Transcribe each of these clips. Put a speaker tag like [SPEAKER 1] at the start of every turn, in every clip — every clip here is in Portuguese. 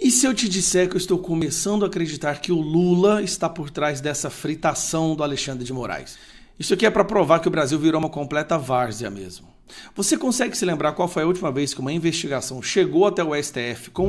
[SPEAKER 1] E se eu te disser que eu estou começando a acreditar que o Lula está por trás dessa fritação do Alexandre de Moraes? Isso aqui é para provar que o Brasil virou uma completa várzea mesmo. Você consegue se lembrar qual foi a última vez que uma investigação chegou até o STF com...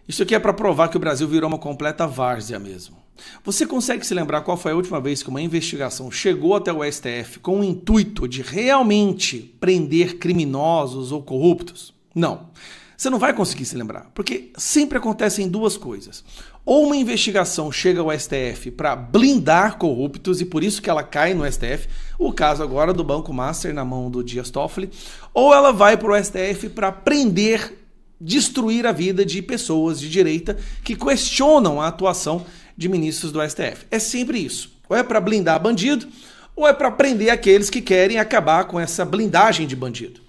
[SPEAKER 1] Isso aqui é para provar que o Brasil virou uma completa várzea mesmo. Você consegue se lembrar qual foi a última vez que uma investigação chegou até o STF com o intuito de realmente prender criminosos ou corruptos? Não. Você não vai conseguir se lembrar, porque sempre acontecem duas coisas. Ou uma investigação chega ao STF para blindar corruptos e por isso que ela cai no STF, o caso agora do Banco Master na mão do Dias Toffoli, ou ela vai para o STF para prender, destruir a vida de pessoas de direita que questionam a atuação de ministros do STF. É sempre isso. Ou é para blindar bandido, ou é para prender aqueles que querem acabar com essa blindagem de bandido.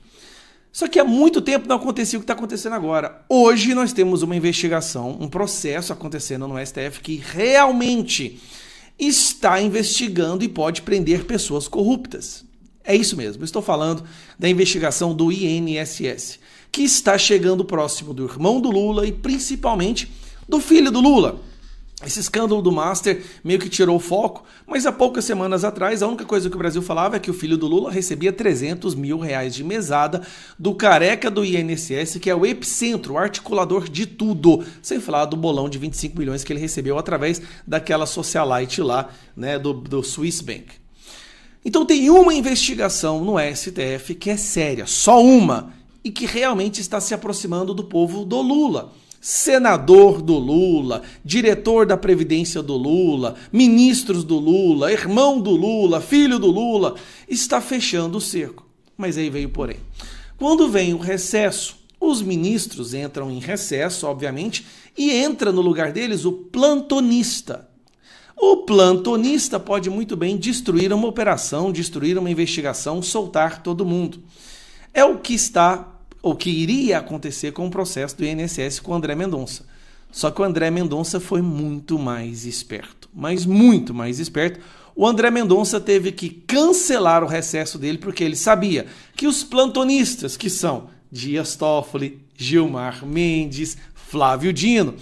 [SPEAKER 1] Só que há muito tempo não acontecia o que está acontecendo agora. Hoje nós temos uma investigação, um processo acontecendo no STF que realmente está investigando e pode prender pessoas corruptas. É isso mesmo, estou falando da investigação do INSS, que está chegando próximo do irmão do Lula e principalmente do filho do Lula. Esse escândalo do Master meio que tirou o foco, mas há poucas semanas atrás a única coisa que o Brasil falava é que o filho do Lula recebia 300 mil reais de mesada do careca do INSS, que é o epicentro, o articulador de tudo, sem falar do bolão de 25 milhões que ele recebeu através daquela socialite lá, né, do Swiss Bank. Então tem uma investigação no STF que é séria, só uma, e que realmente está se aproximando do povo do Lula. Senador do Lula, diretor da Previdência do Lula, ministros do Lula, irmão do Lula, filho do Lula, está fechando o cerco. Mas aí veio o porém. Quando vem o recesso, os ministros entram em recesso, obviamente, e entra no lugar deles o plantonista. O plantonista pode muito bem destruir uma operação, destruir uma investigação, soltar todo mundo. É o que iria acontecer com o processo do INSS com o André Mendonça. Só que o André Mendonça foi muito mais esperto, mas muito mais esperto. O André Mendonça teve que cancelar o recesso dele porque ele sabia que os plantonistas, que são Dias Toffoli, Gilmar Mendes, Flávio Dino,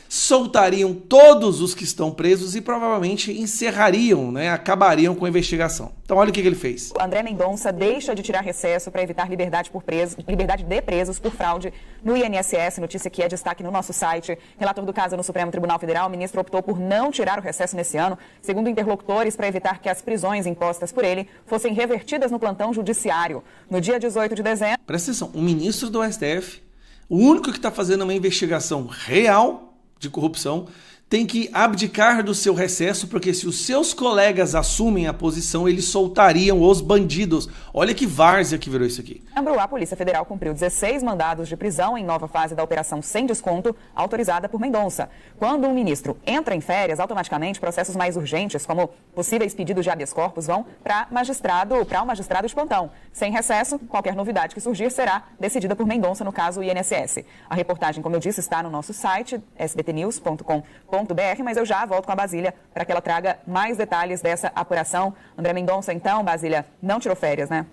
[SPEAKER 1] soltariam todos os que estão presos e provavelmente encerrariam, né, acabariam com a investigação. Então olha o que ele fez.
[SPEAKER 2] O André Mendonça deixa de tirar recesso para evitar liberdade de presos por fraude no INSS, notícia que é destaque no nosso site. Relator do caso no Supremo Tribunal Federal, o ministro optou por não tirar o recesso nesse ano, segundo interlocutores, para evitar que as prisões impostas por ele fossem revertidas no plantão judiciário. No dia 18 de dezembro...
[SPEAKER 1] Presta atenção, o ministro do STF, o único que está fazendo uma investigação real de corrupção, tem que abdicar do seu recesso, porque se os seus colegas assumem a posição, eles soltariam os bandidos. Olha que várzea que virou isso aqui.
[SPEAKER 2] A Polícia Federal cumpriu 16 mandados de prisão em nova fase da Operação Sem Desconto, autorizada por Mendonça. Quando um ministro entra em férias, automaticamente processos mais urgentes, como possíveis pedidos de habeas corpus, vão para o magistrado de plantão. Sem recesso, qualquer novidade que surgir será decidida por Mendonça, no caso o INSS. A reportagem, como eu disse, está no nosso site, sbtnews.com.br, mas eu já volto com a Basília para que ela traga mais detalhes dessa apuração. André Mendonça, então, Basília, não tirou férias, né?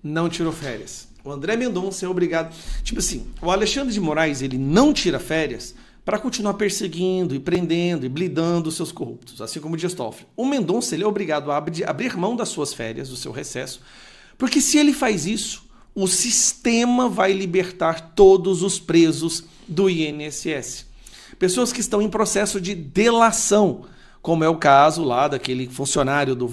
[SPEAKER 1] Não tirou férias. O André Mendonça é obrigado... Tipo assim, o Alexandre de Moraes, ele não tira férias para continuar perseguindo e prendendo e blindando os seus corruptos, assim como o Dias Toffoli. O Mendonça, ele é obrigado a abrir mão das suas férias, do seu recesso, porque se ele faz isso, o sistema vai libertar todos os presos do INSS. Pessoas que estão em processo de delação, como é o caso lá daquele funcionário do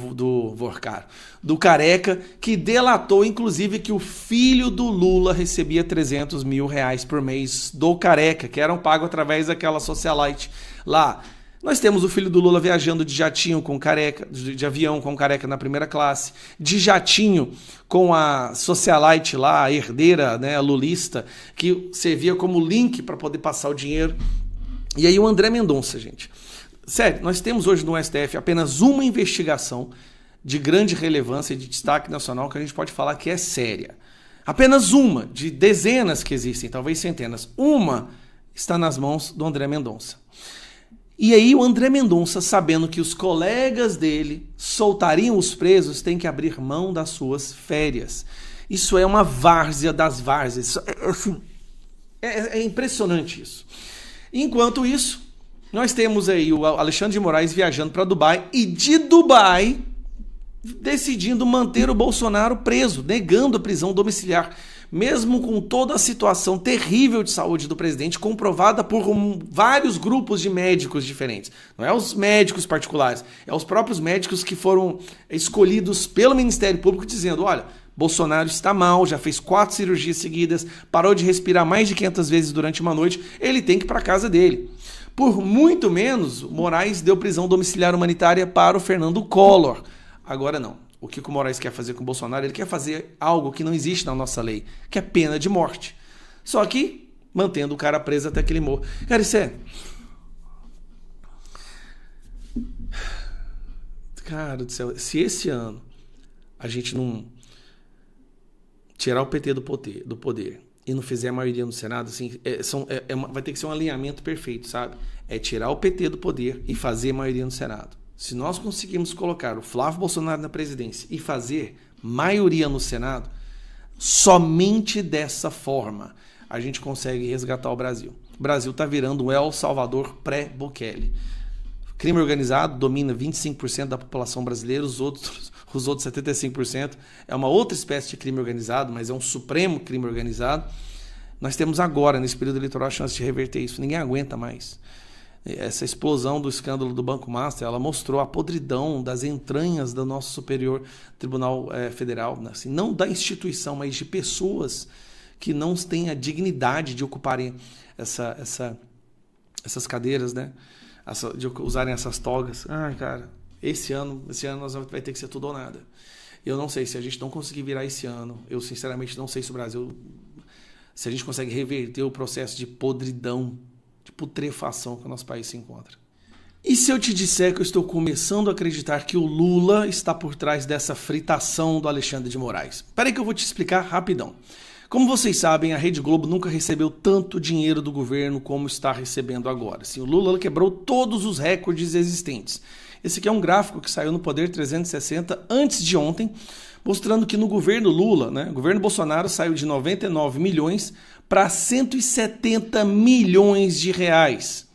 [SPEAKER 1] Vorcar, do Careca, que delatou inclusive que o filho do Lula recebia 300 mil reais por mês do Careca, que eram pagos através daquela socialite lá. Nós temos o filho do Lula viajando de jatinho com Careca, de avião com Careca na primeira classe, de jatinho com a socialite lá, a herdeira, né, a lulista, que servia como link para poder passar o dinheiro. E aí o André Mendonça, gente. Sério, nós temos hoje no STF apenas uma investigação de grande relevância e de destaque nacional que a gente pode falar que é séria. Apenas uma, de dezenas que existem, talvez centenas. Uma está nas mãos do André Mendonça. E aí o André Mendonça, sabendo que os colegas dele soltariam os presos, tem que abrir mão das suas férias. Isso é uma várzea das várzeas. É impressionante isso. Enquanto isso, nós temos aí o Alexandre de Moraes viajando para Dubai e de Dubai decidindo manter o Bolsonaro preso, negando a prisão domiciliar, mesmo com toda a situação terrível de saúde do presidente, comprovada por vários grupos de médicos diferentes. Não é os médicos particulares, é os próprios médicos que foram escolhidos pelo Ministério Público dizendo, olha, Bolsonaro está mal, já fez 4 cirurgias seguidas, parou de respirar mais de 500 vezes durante uma noite, ele tem que ir para casa dele. Por muito menos, Moraes deu prisão domiciliar humanitária para o Fernando Collor. Agora não. O que o Moraes quer fazer com o Bolsonaro? Ele quer fazer algo que não existe na nossa lei, que é pena de morte. Só que mantendo o cara preso até que ele morra. Cara, isso é... Cara do céu, se esse ano a gente não tirar o PT do poder e não fizer a maioria no Senado, assim, vai ter que ser um alinhamento perfeito, sabe? É tirar o PT do poder e fazer a maioria no Senado. Se nós conseguirmos colocar o Flávio Bolsonaro na presidência e fazer maioria no Senado, somente dessa forma a gente consegue resgatar o Brasil. O Brasil está virando um El Salvador pré-Bukele. Crime organizado domina 25% da população brasileira, os outros 75% é uma outra espécie de crime organizado, mas é um supremo crime organizado. Nós temos agora, nesse período eleitoral, a chance de reverter isso. Ninguém aguenta mais. Essa explosão do escândalo do Banco Master, ela mostrou a podridão das entranhas do nosso Superior Tribunal Federal, assim, não da instituição, mas de pessoas que não têm a dignidade de ocuparem essas cadeiras, né? De usarem essas togas. Ai, cara, esse ano nós vai ter que ser tudo ou nada. Eu não sei se a gente não conseguir virar esse ano, eu sinceramente não sei se o Brasil, se a gente consegue reverter o processo de podridão, de putrefação que o nosso país se encontra. E se eu te disser que eu estou começando a acreditar que o Lula está por trás dessa fritação do Alexandre de Moraes? Espera aí que eu vou te explicar rapidão. Como vocês sabem, a Rede Globo nunca recebeu tanto dinheiro do governo como está recebendo agora. Assim, o Lula quebrou todos os recordes existentes. Esse aqui é um gráfico que saiu no Poder 360 antes de ontem, mostrando que no governo Lula, né, o governo Bolsonaro saiu de 99 milhões para 170 milhões de reais.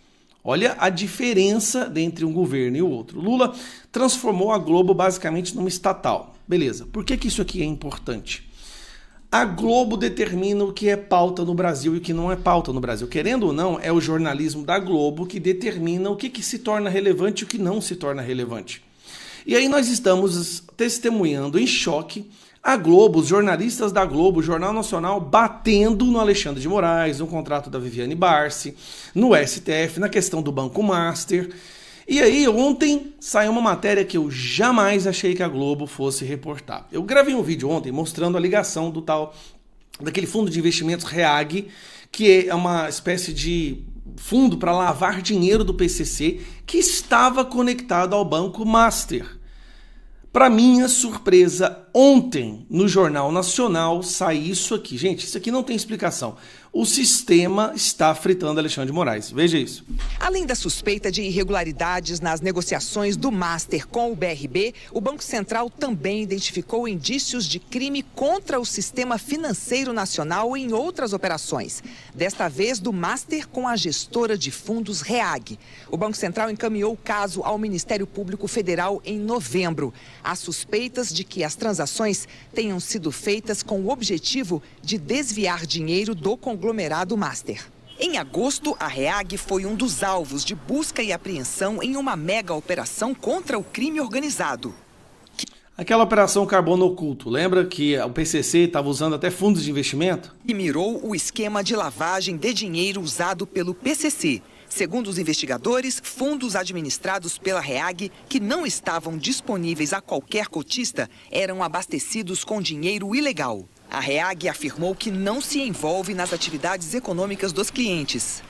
[SPEAKER 1] Olha a diferença entre um governo e o outro. Lula transformou a Globo basicamente numa estatal. Beleza, por que isso aqui é importante? A Globo determina o que é pauta no Brasil e o que não é pauta no Brasil. Querendo ou não, é o jornalismo da Globo que determina o que se torna relevante e o que não se torna relevante. E aí nós estamos testemunhando em choque a Globo, os jornalistas da Globo, o Jornal Nacional, batendo no Alexandre de Moraes, no contrato da Viviane Barsi, no STF, na questão do Banco Master. E aí, ontem saiu uma matéria que eu jamais achei que a Globo fosse reportar. Eu gravei um vídeo ontem mostrando a ligação daquele fundo de investimentos REAG, que é uma espécie de fundo para lavar dinheiro do PCC, que estava conectado ao Banco Master. Para minha surpresa, ontem no Jornal Nacional saiu isso aqui. Gente, isso aqui não tem explicação. O sistema está fritando Alexandre de Moraes. Veja isso.
[SPEAKER 2] Além da suspeita de irregularidades nas negociações do Master com o BRB, o Banco Central também identificou indícios de crime contra o sistema financeiro nacional em outras operações. Desta vez do Master com a gestora de fundos REAG. O Banco Central encaminhou o caso ao Ministério Público Federal em novembro. Há suspeitas de que as transações tenham sido feitas com o objetivo de desviar dinheiro do conglomerado Master. Em agosto, a REAG foi um dos alvos de busca e apreensão em uma mega operação contra o crime organizado.
[SPEAKER 1] Aquela operação carbono oculto, lembra que o PCC estava usando até fundos de investimento?
[SPEAKER 2] E mirou o esquema de lavagem de dinheiro usado pelo PCC. Segundo os investigadores, fundos administrados pela REAG que não estavam disponíveis a qualquer cotista eram abastecidos com dinheiro ilegal. A REAG afirmou que não se envolve nas atividades econômicas dos clientes.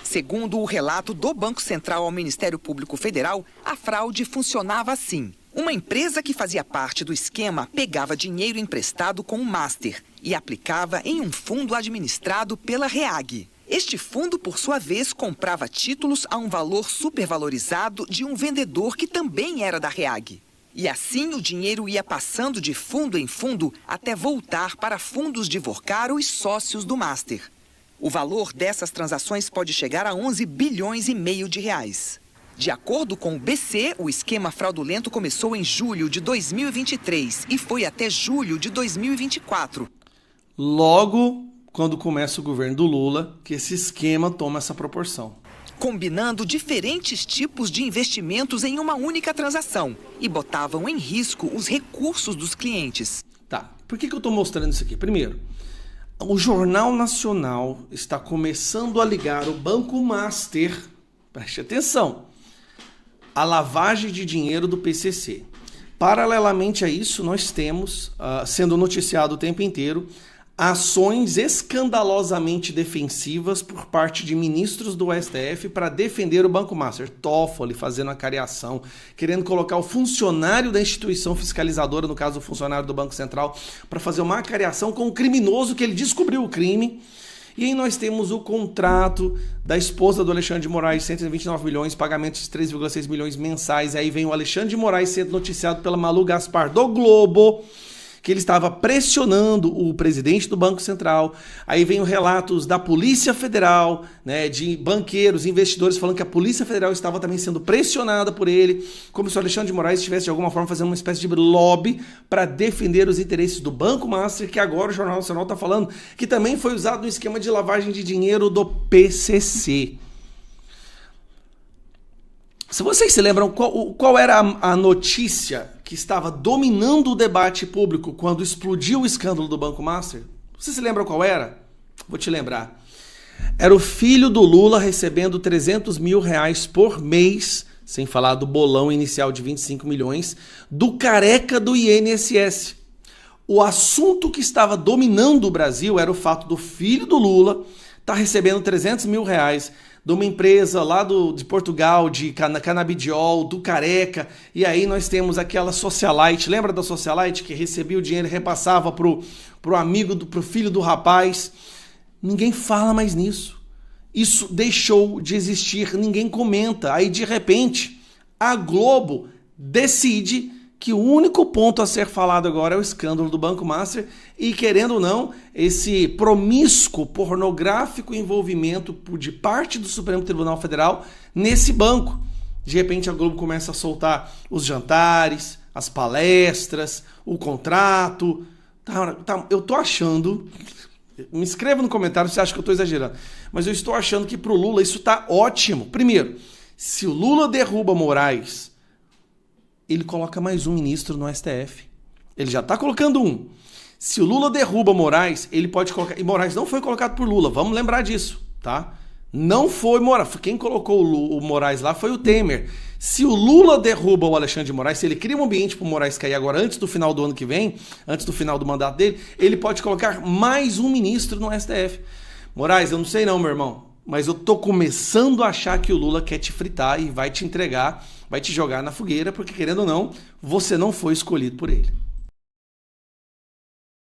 [SPEAKER 2] Segundo o relato do Banco Central ao Ministério Público Federal, a fraude funcionava assim. Uma empresa que fazia parte do esquema pegava dinheiro emprestado com o Master e aplicava em um fundo administrado pela REAG. Este fundo, por sua vez, comprava títulos a um valor supervalorizado de um vendedor que também era da REAG.
[SPEAKER 3] E assim o dinheiro ia passando de fundo em fundo até voltar para fundos de Vorcaro e sócios do Master. O valor dessas transações pode chegar a 11 bilhões e meio de reais. De acordo com o BC, o esquema fraudulento começou em julho de 2023 e foi até julho de 2024.
[SPEAKER 1] Logo, quando começa o governo do Lula, que esse esquema toma essa proporção.
[SPEAKER 3] Combinando diferentes tipos de investimentos em uma única transação e botavam em risco os recursos dos clientes.
[SPEAKER 1] Tá, por que eu estou mostrando isso aqui? Primeiro, o Jornal Nacional está começando a ligar o Banco Master, preste atenção, à lavagem de dinheiro do PCC. Paralelamente a isso, nós temos, sendo noticiado o tempo inteiro, ações escandalosamente defensivas por parte de ministros do STF para defender o Banco Master. Toffoli fazendo a cariação, querendo colocar o funcionário da instituição fiscalizadora, no caso o funcionário do Banco Central, para fazer uma cariação com o criminoso que ele descobriu o crime. E aí nós temos o contrato da esposa do Alexandre de Moraes, 129 milhões, pagamentos de 3,6 milhões mensais. Aí vem o Alexandre de Moraes sendo noticiado pela Malu Gaspar do Globo, que ele estava pressionando o presidente do Banco Central. Aí vem os relatos da Polícia Federal, né, de banqueiros, investidores, falando que a Polícia Federal estava também sendo pressionada por ele, como se o Alexandre de Moraes estivesse de alguma forma fazendo uma espécie de lobby para defender os interesses do Banco Master, que agora o Jornal Nacional está falando que também foi usado no esquema de lavagem de dinheiro do PCC. Se vocês se lembram, qual era a notícia que estava dominando o debate público quando explodiu o escândalo do Banco Master? Vocês se lembram qual era? Vou te lembrar. Era o filho do Lula recebendo 300 mil reais por mês, sem falar do bolão inicial de 25 milhões, do careca do INSS. O assunto que estava dominando o Brasil era o fato do filho do Lula estar recebendo 300 mil reais de uma empresa lá de Portugal, de canabidiol, do careca, e aí nós temos aquela socialite, lembra da socialite que recebia o dinheiro e repassava pro filho do rapaz? Ninguém fala mais nisso. Isso deixou de existir, ninguém comenta. Aí de repente, a Globo decide que o único ponto a ser falado agora é o escândalo do Banco Master e, querendo ou não, esse promíscuo, pornográfico envolvimento de parte do Supremo Tribunal Federal nesse banco. De repente a Globo começa a soltar os jantares, as palestras, o contrato. Eu tô achando... Me escreva no comentário se você acha que eu estou exagerando. Mas eu estou achando que para o Lula isso está ótimo. Primeiro, se o Lula derruba Moraes, ele coloca mais um ministro no STF. Ele já está colocando um. Se o Lula derruba Moraes, ele pode colocar... E Moraes não foi colocado por Lula, vamos lembrar disso, tá? Não foi Moraes. Quem colocou o Moraes lá foi o Temer. Se o Lula derruba o Alexandre de Moraes, se ele cria um ambiente para o Moraes cair agora, antes do final do ano que vem, antes do final do mandato dele, ele pode colocar mais um ministro no STF. Moraes, eu não sei não, meu irmão, mas eu tô começando a achar que o Lula quer te fritar e vai te entregar, vai te jogar na fogueira, porque querendo ou não, você não foi escolhido por ele.